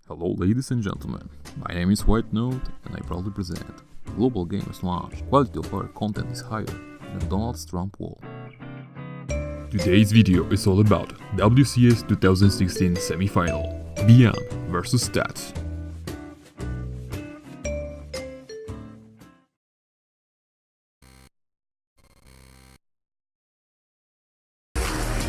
Hello ladies and gentlemen, my name is White Note and I proudly present Global Gamers Launch. Quality of our content is higher than Donald Trump wall. Today's video is all about WCS 2016 semi-final, Byun vs Stats.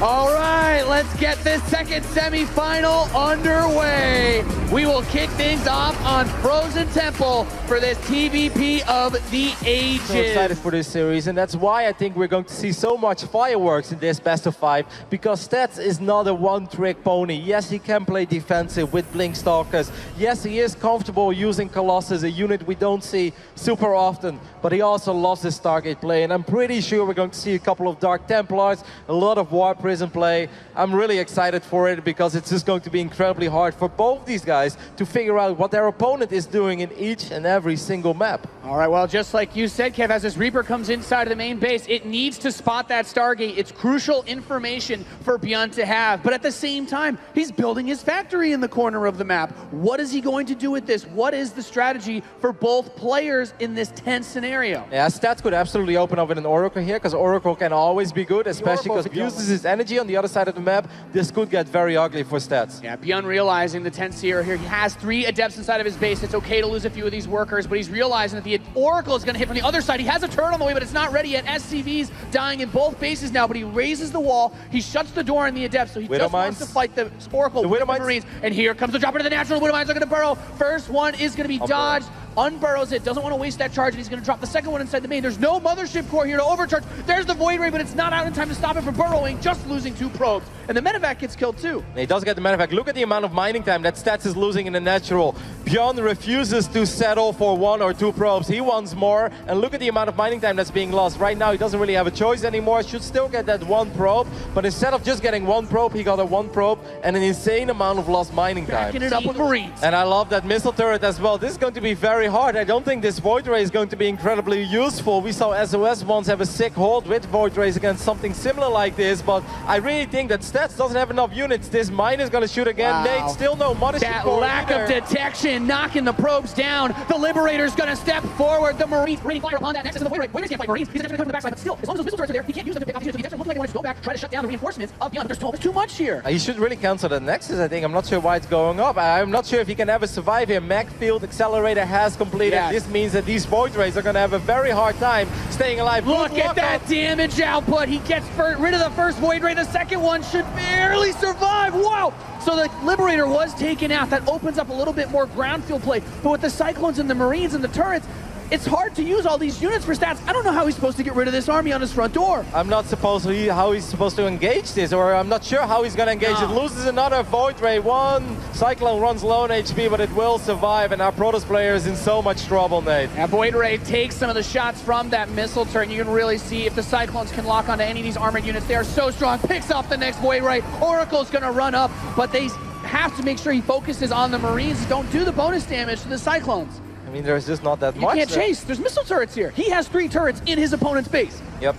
All right, let's get this second semi-final underway. We will kick things off on Frozen Temple for this TVP of the ages. So excited for this series, and that's why I think we're going to see so much fireworks in this best of 5, because Stats is not a one-trick pony. Yes, he can play defensive with Blink Stalkers. Yes, he is comfortable using Colossus, a unit we don't see super often, but he also loves his Stargate play, and I'm pretty sure we're going to see a couple of Dark Templars, a lot of War Prison play. I'm really excited for it because it's just going to be incredibly hard for both these guys to figure out what their opponent is doing in each and every single map. All right, well, just like you said, Kev, as this Reaper comes inside of the main base, it needs to spot that Stargate. It's crucial information for Byun to have, but at the same time, he's building his factory in the corner of the map. What is he going to do with this? What is the strategy for both players in this tense scenario? Yeah, Stats could absolutely open up with an Oracle here, because Oracle can always be good, especially because he uses his energy on the other side of the map. This could get very ugly for Stats. Yeah, Byun realizing the tense here. He has 3 Adepts inside of his base. It's okay to lose a few of these workers, but he's realizing that the Oracle is going to hit from the other side. He has a turret on the way, but it's not ready yet. SCV's dying in both bases now, but he raises the wall. He shuts the door on the Adepts, so he just wants to fight the Oracle with the Marines. And here comes the drop into the natural. Widow Mines are going to burrow. First one is going to be dodged. Unburrows it, doesn't want to waste that charge, and he's going to drop the second one inside the main. There's no Mothership Core here to overcharge. There's the Void Ray, but it's not out in time to stop it from burrowing, just losing 2 probes. And the Medevac gets killed too. He does get the Medevac. Look at the amount of mining time that Stats is losing in the natural. Byun refuses to settle for 1 or 2 probes. He wants more, and look at the amount of mining time that's being lost. Right now, he doesn't really have a choice anymore. Should still get that 1 probe, but instead of just getting 1 probe, he got a 1 probe and an insane amount of lost mining time. Backing it up with Marines. And I love that missile turret as well. This is going to be very hard. I don't think this Void Ray is going to be incredibly useful. We saw SOS once have a sick hold with Void Rays against something similar like this, but I really think that Stats doesn't have enough units. This mine is going to shoot again. Wow. Nate, still no Mothership That Core lack either. of detection, knocking the probes down. The Liberator's going to step forward. The Marines raining fire upon that nexus of the Void Ray. Void Rays can't fight Marines. He's going to come from the backside, but still, as long as those missile turrets are there, he can't use them to pick off the units. So the looks like he wants to go back, try to shut down the reinforcements of Byun. There's too much here. He should really cancel the nexus, I think. I'm not sure why it's going up. I'm not sure if he can ever survive here. Magfield Accelerator has completed. Yes. This means that these Void Rays are going to have a very hard time staying alive. Look at that damage output. He gets rid of the first Void Ray. The second one should barely survive. Wow! So the Liberator was taken out. That opens up a little bit more ground field play. But with the Cyclones and the Marines and the turrets, it's hard to use all these units for Stats. I don't know how he's supposed to get rid of this army on his front door. I'm not supposed to how he's supposed to engage this, or I'm not sure how he's going to engage it. Loses another Void Ray. 1 Cyclone runs low on HP, but it will survive, and our Protoss player is in so much trouble, Nate. That Void Ray takes some of the shots from that missile turret. You can really see if the Cyclones can lock onto any of these armored units. They are so strong. Picks off the next Void Ray. Oracle's going to run up, but they have to make sure he focuses on the Marines. Don't do the bonus damage to the Cyclones. I mean, there's just not that much. You can't chase. There's missile turrets here. He has 3 turrets in his opponent's base. Yep.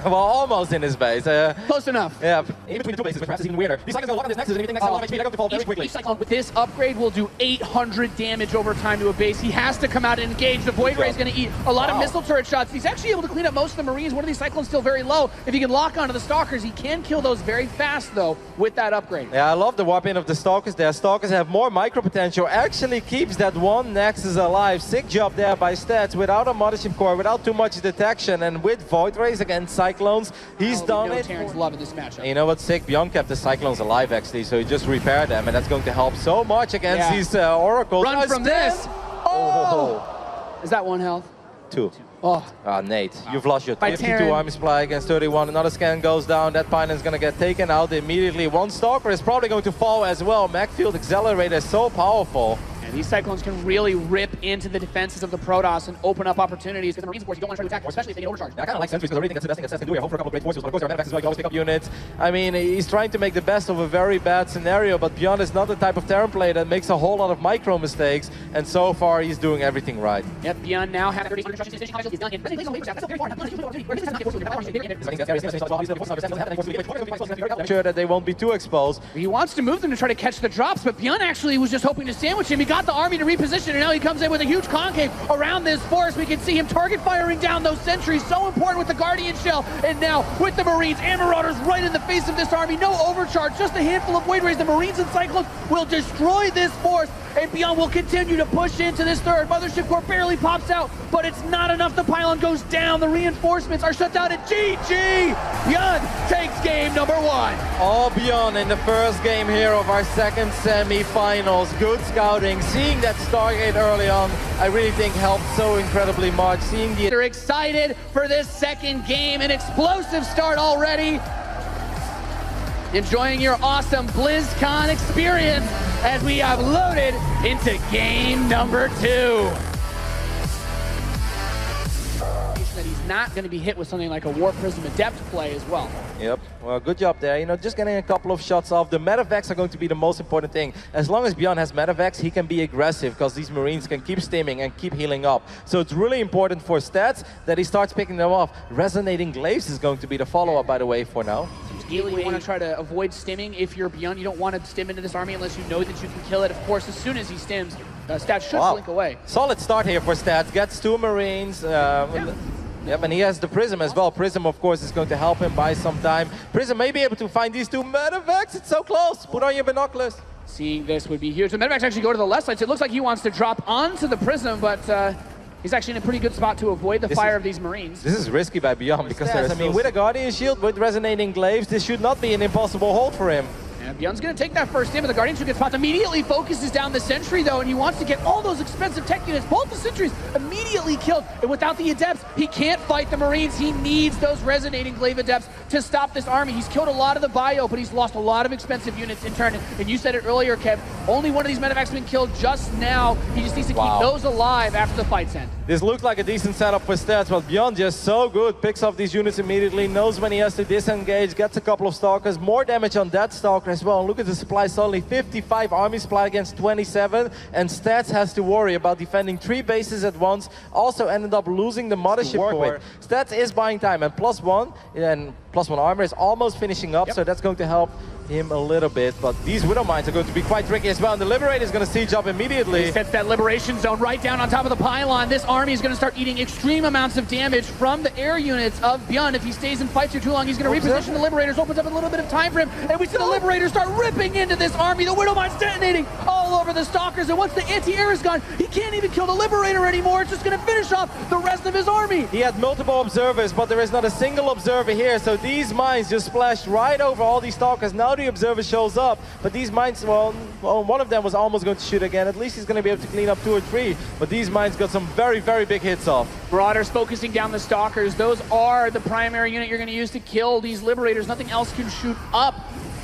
Well, almost in his base. Close enough. Yeah, in between the 2 bases, which perhaps is even weirder. These Cyclones are going to lock on this nexus, and anything next to HP, they're going to fall very quickly. Each Cyclone with this upgrade will do 800 damage over time to a base. He has to come out and engage. The Void Ray is going to eat a lot of missile turret shots. He's actually able to clean up most of the Marines. One of these Cyclones still very low. If he can lock onto the Stalkers, he can kill those very fast, though, with that upgrade. Yeah, I love the warp in of the Stalkers there. Stalkers have more micro potential. Actually keeps that 1 nexus alive. Sick job there by Stats, without a Mothership Core, without too much detection, and with Void Rays against Cyclones, he's done it. Terran's loving this matchup. And you know what's sick? Byun kept the Cyclones alive, actually, so he just repaired them, and that's going to help so much against these Oracles. Run from this! Oh! Is that 1 health? 2. Oh. Nate, you've lost your By 52 Terran. army supply against 31. Another scan goes down. That Pylon's going to get taken out immediately. 1 Stalker is probably going to fall as well. Magfield Accelerator is so powerful. And These Cyclones can really rip into the defenses of the Protoss and open up opportunities. Because the Marines, of course, you don't want to try to attack more, especially if they get overcharged. I kind of like sentries because I really think that's the best thing that Stats can do here. Hope for a couple of great forces, but of course there are Medivacs as well. You can always pick up units. I mean, he's trying to make the best of a very bad scenario, but Byun is not the type of Terran player that makes a whole lot of micro mistakes, and so far he's doing everything right. Yep, Byun now has 30 instructions. Sure that they won't be too exposed. He wants to move them to try to catch the drops, but Byun actually was just hoping to sandwich him. He got the army to reposition, and now he comes in with a huge concave around this force. We can see him target firing down those sentries, so important with the Guardian Shell, and now with the Marines and Marauders right in the face of this army. No overcharge, just a handful of Void Rays. The Marines and Cyclones will destroy this force, and Byun will continue to push into this third. Mothership Core barely pops out, but it's not enough. The pylon goes down. The reinforcements are shut down, and GG! Byun takes game number 1. All Byun in the first game here of our second semi-finals. Good scouting. Seeing that Stargate early on, I really think helped so incredibly much. Seeing the... They're excited for this second game. An explosive start already. Enjoying your awesome BlizzCon experience as we have loaded into game number 2. That he's not going to be hit with something like a War Prism Adept play as well. Yep, well, good job there. You know, just getting a couple of shots off. The Medivacs are going to be the most important thing. As long as Byun has Medivacs, he can be aggressive because these Marines can keep stimming and keep healing up. So it's really important for Stats that he starts picking them off. Resonating Glaives is going to be the follow-up, by the way, for now. Ideally, you want to try to avoid stimming if you're Byun. You don't want to stim into this army unless you know that you can kill it. Of course, as soon as he stims, Stats should blink away. Solid start here for Stats. Gets 2 Marines. Yep, and he has the Prism as well. Prism, of course, is going to help him buy some time. Prism may be able to find these 2 Medivacs. It's so close. Put on your binoculars. Seeing this would be huge. The Medivacs actually go to the left side, so it looks like he wants to drop onto the Prism, but he's actually in a pretty good spot to avoid the fire of these Marines. This is risky by Byun because I mean, with a Guardian Shield, with Resonating Glaives, this should not be an impossible hold for him. And Byun's going to take that first in, but the Guardian Shield gets popped. Immediately focuses down the Sentry, though, and he wants to get all those expensive tech units. Both the Sentries immediately killed, and without the Adepts, he can't fight the Marines. He needs those Resonating Glaive Adepts to stop this army. He's killed a lot of the bio, but he's lost a lot of expensive units in turn. And you said it earlier, Kev, only one of these Medivacs has been killed just now. He just needs to keep those alive after the fight's end. This looked like a decent setup for Stats, but Byun just so good. Picks off these units immediately, knows when he has to disengage, gets a couple of Stalkers, more damage on that Stalker as well. And look at the supply, only 55 army supply against 27, and Stats has to worry about defending 3 bases at once. Also ended up losing the Mothership Core. Stats is buying time, and +1, and +1 armor is almost finishing up, so that's going to help him a little bit, but these Widow Mines are going to be quite tricky as well, and the Liberator is going to siege up immediately. He sets that Liberation Zone right down on top of the pylon. This army is going to start eating extreme amounts of damage from the air units of Byun. If he stays and fights here too long, he's going to reposition the Liberators, opens up a little bit of time for him, and we see the Liberators start ripping into this army. The Widow Mines detonating all over the Stalkers, and once the anti-air is gone, he can't even kill the Liberator anymore. It's just going to finish off the rest of his army. He had multiple observers, but there is not a single observer here, so these mines just splashed right over all these Stalkers. Now the observer shows up, but these mines, well, one of them was almost going to shoot again. At least he's going to be able to clean up 2 or 3, but these mines got some very, very big hits off. Marauders focusing down the Stalkers. Those are the primary unit you're going to use to kill these Liberators. Nothing else can shoot up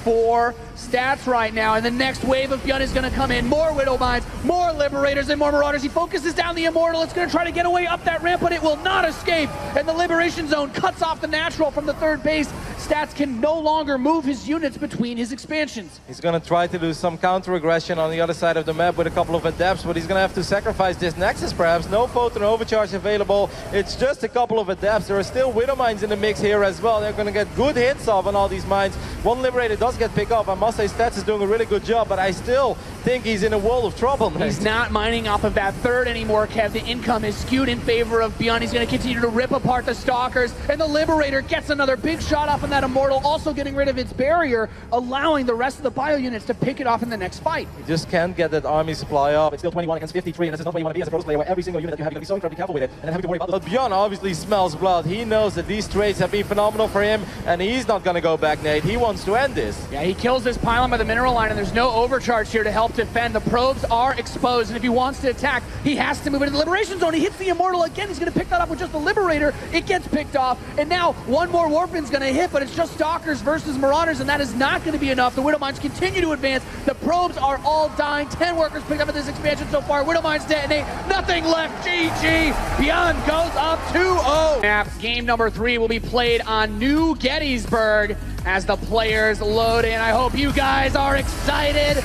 for Stats right now, and the next wave of Byun is going to come in. More Widow Mines, more Liberators, and more Marauders. He focuses down the Immortal. It's going to try to get away up that ramp, but it will not escape, and the Liberation Zone cuts off the Natural from the 3rd base. Stats can no longer move his units between his expansions. He's going to try to do some counter-aggression on the other side of the map with a couple of Adepts, but he's going to have to sacrifice this Nexus perhaps. No Photon Overcharge available. It's just a couple of Adepts. There are still Widow Mines in the mix here as well. They're going to get good hits off on all these mines. One Liberator does get picked up. I must say Stats is doing a really good job, but I still think he's in a world of trouble. He's not mining off of that 3rd anymore, Kev. The income is skewed in favor of Byun. He's going to continue to rip apart the Stalkers, and the Liberator gets another big shot off on that Immortal, also getting rid of its barrier, allowing the rest of the bio units to pick it off in the next fight. You just can't get that army supply up. It's still 21 against 53, and this is not where you want to be as a Protoss player, where every single unit that you have, you got to be so incredibly careful with it, and then having to worry about. But Byun obviously smells blood. He knows that these trades have been phenomenal for him, and he's not going to go back, Nate. He wants to end this. Yeah, he kills this pylon by the mineral line, and there's no overcharge here to help defend. The probes are exposed, and if he wants to attack, he has to move into the Liberation Zone. He hits the Immortal again. He's going to pick that up with just the Liberator. It gets picked off, and now one more Warpin's going to hit, but it's just Stalkers versus Marauders, and that is not going to be enough. The Widowmines continue to advance. The probes are all dying. 10 workers picked up at this expansion so far. Widowmines detonate. Nothing left. GG. Byun goes up 2-0. Game number 3 will be played on New Gettysburg as the players load in. I hope you guys are excited.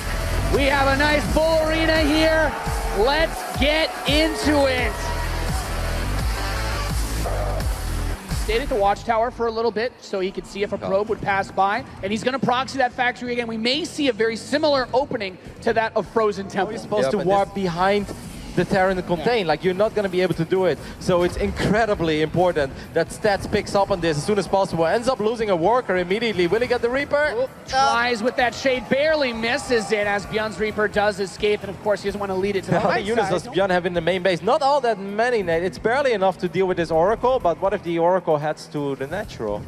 We have a nice full arena here. Let's get into it. Stayed at the watchtower for a little bit so he could see if a probe would pass by, and he's going to proxy that factory again. We may see a very similar opening to that of Frozen Temple. He's supposed to warp behind the Terran contain, like you're not going to be able to do it. So it's incredibly important that Stats picks up on this as soon as possible. Ends up losing a worker immediately. Will he get the Reaper? Tries with that shade, barely misses it as Byun's Reaper does escape, and of course he doesn't want to lead it to the How many units does Byun have in the main base? Not all that many, Nate. It's barely enough to deal with this Oracle, but what if the Oracle heads to the natural?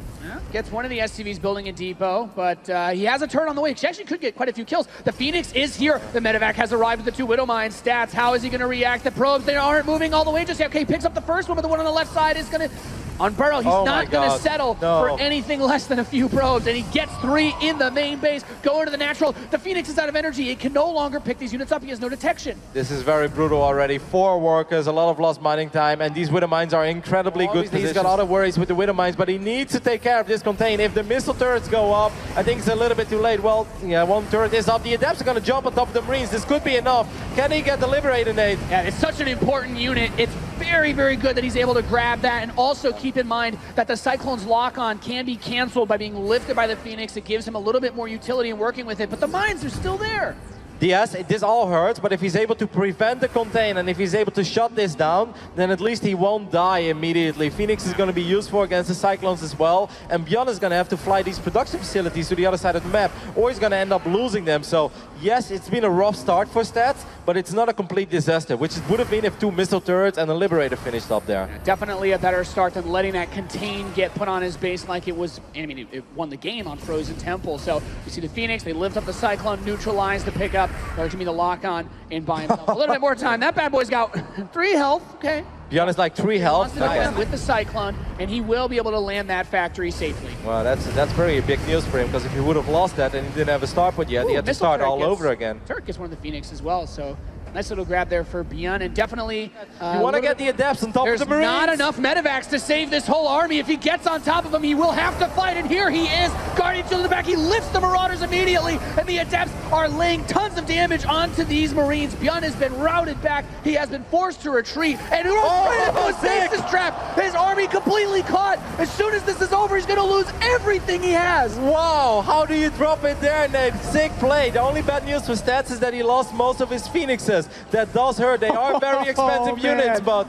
Gets one of the SCVs building a depot, but he has a turn on the way. She actually could get quite a few kills. The Phoenix is here. The Medevac has arrived with the 2 Widowmine Stats. How is he going to react? The probes, they aren't moving all the way just yet. Okay, he picks up the first one, but the one on the left side is going to unburrow. He's not going to settle for anything less than a few probes, and he gets 3 in the main base. Going to the natural. The Phoenix is out of energy. It can no longer pick these units up. He has no detection. This is very brutal already. 4 workers, a lot of lost mining time, and these Widowmines are incredibly good. He's got other worries with the Widowmines, but he needs to take care of this contain. If the missile turrets go up, I think it's a little bit too late. Well, yeah, 1 turret is up. The Adepts are going to jump on top of the Marines. This could be enough. Can he get the Liberator, Nate? Yeah, it's such an important unit. It's very, very good that he's able to grab that, and also keep in mind that the Cyclone's lock-on can be canceled by being lifted by the Phoenix. It gives him a little bit more utility in working with it, but the mines are still there. Yes, this all hurts, but if he's able to prevent the contain and if he's able to shut this down, then at least he won't die immediately. Phoenix is going to be useful against the Cyclones as well, and Byun is going to have to fly these production facilities to the other side of the map, or he's going to end up losing them. So yes, it's been a rough start for Stats, but it's not a complete disaster, which it would have been if 2 missile turrets and a Liberator finished up there. Yeah, definitely a better start than letting that contain get put on his base like it was. I mean, it won the game on Frozen Temple. So you see the Phoenix, they lift up the Cyclone, neutralize the pickup. There's gonna be the lock-on and buy himself a little bit more time. That bad boy's got 3 health. Okay. Byun is like 3 health. With the Cyclone, and he will be able to land that factory safely. Well, that's very big news for him, because if he would have lost that and he didn't have a start put yet, he had to start all over again. Turret gets one of the Phoenix as well, so nice little grab there for Byun, and definitely you want to get the Adepts on top of the Marines. There's not enough Medevacs to save this whole army. If he gets on top of them, he will have to fight, and here he is. Guardian to the back, he lifts the Marauders immediately, and the Adepts are laying tons of damage onto these Marines. Byun has been routed back. He has been forced to retreat, and right into his basis trap. His army completely caught. As soon as this is over, he's going to lose everything he has. Wow, how do you drop it there, Nate? Sick play. The only bad news for Stats is that he lost most of his Phoenixes. That does hurt. They are very expensive units, but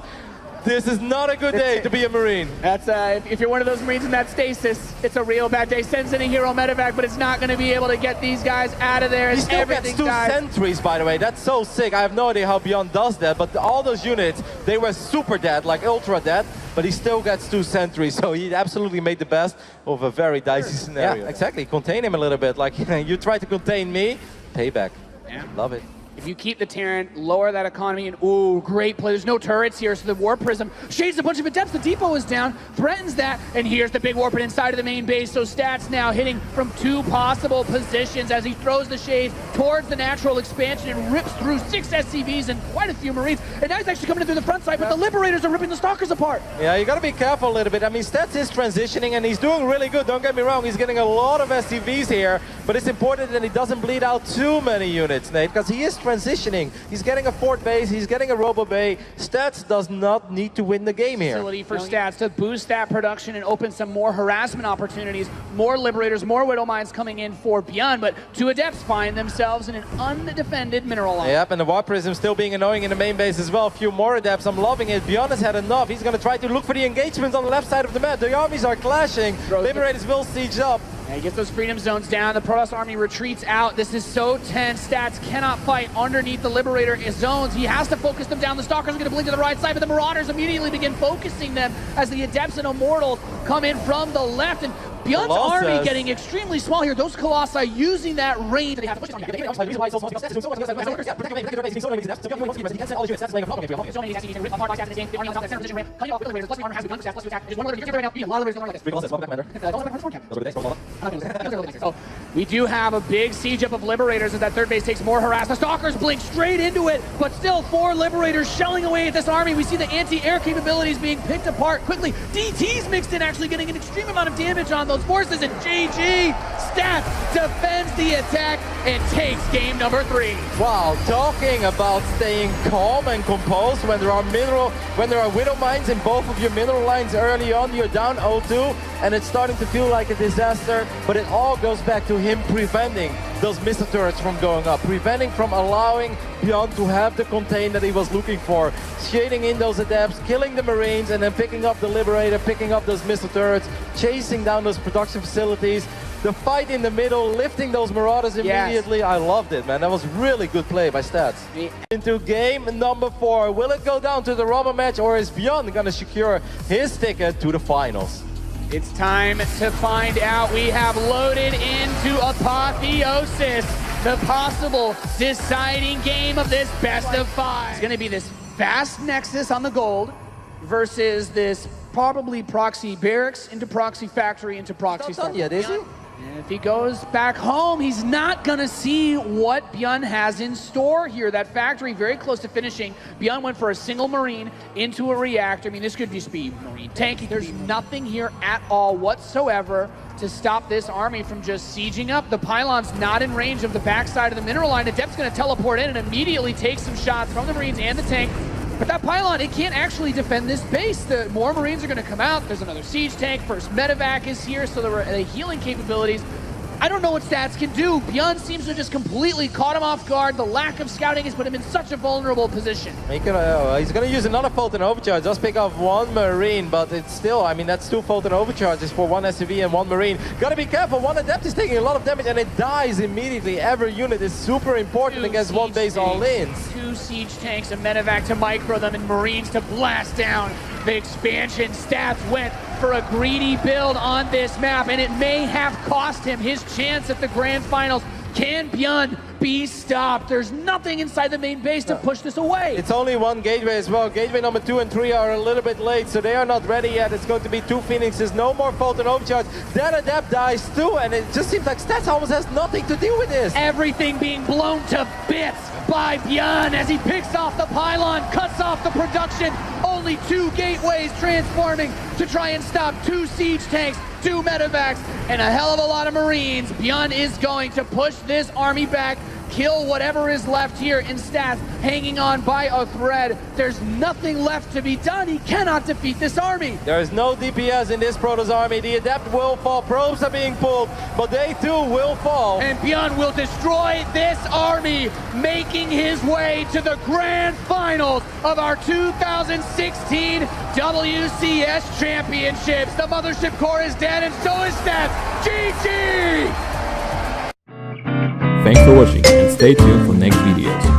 this is not a good day to be a Marine. That's if you're one of those Marines in that stasis, it's a real bad day. Sends in a hero Medevac, but it's not going to be able to get these guys out of there. He still gets 2 sentries, by the way. That's so sick. I have no idea how Byun does that, but all those units, they were super dead, like ultra dead, but he still gets 2 sentries, so he absolutely made the best of a very dicey scenario. Yeah, exactly. Contain him a little bit. Like, you try to contain me, payback. Yeah. Love it. If you keep the Terran, lower that economy, and ooh, great play. There's no turrets here, so the Warp Prism shades a bunch of Adepts. The depot is down, threatens that, and here's the big Warpin inside of the main base. So Stats now hitting from 2 possible positions as he throws the shade towards the natural expansion and rips through 6 SCVs and quite a few Marines. And now he's actually coming in through the front side, but the Liberators are ripping the Stalkers apart. Yeah, you gotta be careful a little bit. I mean, Stats is transitioning, and he's doing really good. Don't get me wrong, he's getting a lot of SCVs here, but it's important that he doesn't bleed out too many units, Nate, because he is transitioning. He's getting a fort base, he's getting a robo bay. Stats does not need to win the game here. Facility for Stats to boost that production and open some more harassment opportunities. More Liberators, more Widowmines coming in for Byun, but 2 Adepts find themselves in an undefended mineral line. Yep, and the Warp Prism still being annoying in the main base as well. A few more Adepts, I'm loving it. Byun has had enough. He's going to try to look for the engagements on the left side of the map. The armies are clashing. Liberators will siege up. And he gets those freedom zones down. The Protoss army retreats out. This is so tense. Stats cannot fight underneath the Liberator zones. He has to focus them down. The Stalkers are going to blink to the right side, but the Marauders immediately begin focusing them as the Adepts and Immortals come in from the left. And Byun's army getting extremely small here. Those Colossi using that range. They have to push it. We do have a big siege up of Liberators as that third base takes more harass. The Stalkers blink straight into it, but still 4 Liberators shelling away at this army. We see the anti-air capabilities being picked apart quickly. DT's mixed in, actually getting an extreme amount of damage on those forces, and GG Stats defends the attack and takes game number 3. Wow, talking about staying calm and composed when there are Widow Mines in both of your mineral lines early on. You're down 0-2 and it's starting to feel like a disaster, but it all goes back to him preventing those missile turrets from going up, preventing from allowing Byun to have the contain that he was looking for, shading in those adepts, killing the Marines, and then picking up the Liberator, picking up those missile turrets, chasing down those production facilities. The fight in the middle, lifting those Marauders immediately. Yes. I loved it, man. That was really good play by Stats. Into game number 4. Will it go down to the rubber match, or is Byun gonna secure his ticket to the finals? It's time to find out. We have loaded into Apotheosis, the possible deciding game of this best of 5. It's gonna be this fast Nexus on the gold versus this probably proxy barracks into proxy factory into proxy. Not done yet, is he? And if he goes back home, he's not gonna see what Byun has in store here. That factory very close to finishing. Byun went for a single Marine into a reactor. I mean, this could just be Marine tanky. There's nothing here at all whatsoever to stop this army from just sieging up. The pylon's not in range of the backside of the mineral line. Adept's gonna teleport in and immediately take some shots from the Marines and the tank. But that pylon, it can't actually defend this base. The more Marines are going to come out. There's another siege tank. First medevac is here, so the healing capabilities. I don't know what Stats can do. Byun seems to have just completely caught him off guard. The lack of scouting has put him in such a vulnerable position. He's going to use another Photon Overcharge. Just pick off 1 Marine, but it's still, I mean, that's 2 Photon Overcharges for 1 SCV and 1 Marine. Got to be careful. 1 Adept is taking a lot of damage and it dies immediately. Every unit is super important against 1 base all-in. 2 siege tanks, a medevac to micro them, and Marines to blast down the expansion. Stats went for a greedy build on this map, and it may have cost him his chance at the grand finals. Can Byun be stopped? There's nothing inside the main base to push this away. It's only 1 gateway as well. Gateway number 2 and 3 are a little bit late, so they are not ready yet. It's going to be 2 Phoenixes, no more Photon Overcharge. That Adept dies too, and it just seems like Stats almost has nothing to do with this. Everything being blown to bits by Byun as he picks off the pylon, cuts off the production. Only 2 gateways transforming to try and stop 2 siege tanks, 2 medevacs, and a hell of a lot of Marines. Byun is going to push this army back, kill whatever is left here in Stats, hanging on by a thread. There's nothing left to be done. He cannot defeat this army. There is no DPS in this Protoss army. The Adept will fall. Probes are being pulled, but they too will fall. And Byun will destroy this army, making his way to the grand finals of our 2016 WCS Championships. The Mothership Core is dead, and so is Stats. GG! Thanks for watching and stay tuned for next videos.